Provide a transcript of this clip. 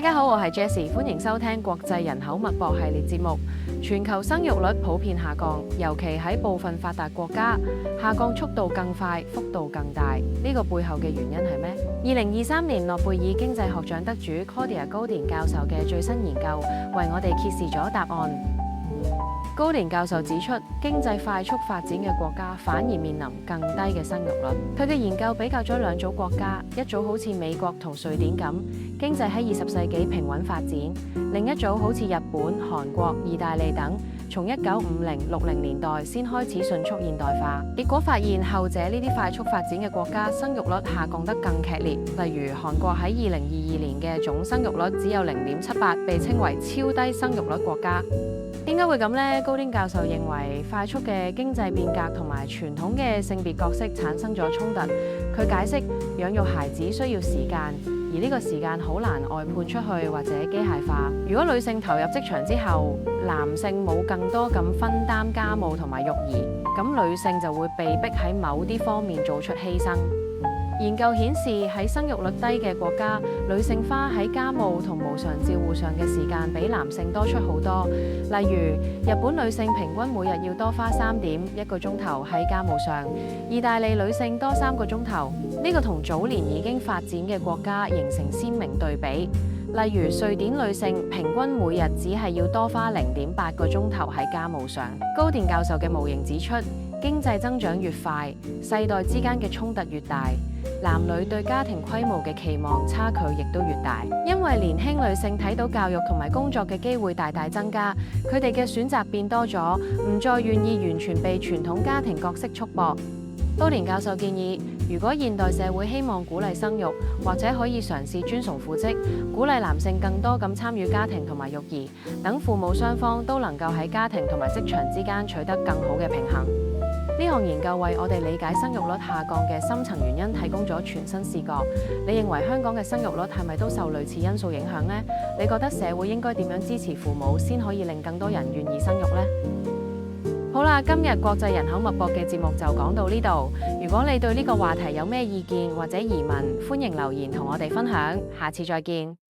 家好，我係 Jessie，歡迎收聽國際人口脈搏系列節目。全球生育率普遍下降，尤其喺部分發達國家，下降速度更快，幅度更大。呢個背後嘅原因係咩？2023年諾貝爾經濟學獎得主 Claudia Goldin 教授嘅最新研究，為我哋揭示咗答案。高連教授指出，經濟快速發展嘅國家反而面臨更低嘅生育率。佢嘅研究比較咗兩組國家，一組好似美國同瑞典咁，經濟喺20世紀平穩發展；另一組好似日本、韓國、意大利等，從1950、60年代先開始迅速現代化。結果發現，後者呢啲快速發展嘅國家生育率下降得更劇烈。例如韓國喺2022年嘅總生育率只有0.78，被稱為超低生育率國家。點解會咁呢？高丁教授認為快速嘅經濟變革同埋傳統嘅性別角色產生咗衝突。佢解釋，養育孩子需要時間，而呢個時間好難外判出去或者機械化。如果女性投入職場之後，男性冇更多咁分擔家務同埋育兒，咁女性就會被逼喺某啲方面做出犧牲。研究顯示，喺生育率低嘅國家，女性花喺家務同無償照顧上嘅時間比男性多出好多。例如，日本女性平均每日要多花3.1個鐘頭喺家務上，意大利女性多3個鐘頭。呢個同早年已經發展嘅國家形成鮮明對比。例如，瑞典女性平均每日只係要多花0.8個鐘頭喺家務上。高電教授嘅模型指出，經濟增長越快，世代之間嘅衝突越大，男女對家庭規模嘅期望差距亦都越大。因為年輕女性睇到教育同埋工作嘅機會大大增加，佢哋嘅選擇變多咗，唔再願意完全被傳統家庭角色束縛。高連教授建議，如果現代社會希望鼓勵生育，或者可以嘗試尊崇父職，鼓勵男性更多咁參與家庭同埋育兒，等父母雙方都能夠喺家庭同埋職場之間取得更好嘅平衡。呢項研究為我哋理解生育率下降嘅深層原因提供咗全新視角。你認為香港嘅生育率係咪都受類似因素影響呢？你覺得社會應該點樣支持父母，先可以令更多人願意生育呢？好啦，今日國際人口脈搏嘅節目就講到呢度。如果你對呢個話題有咩意見或者疑問，歡迎留言同我哋分享。下次再見。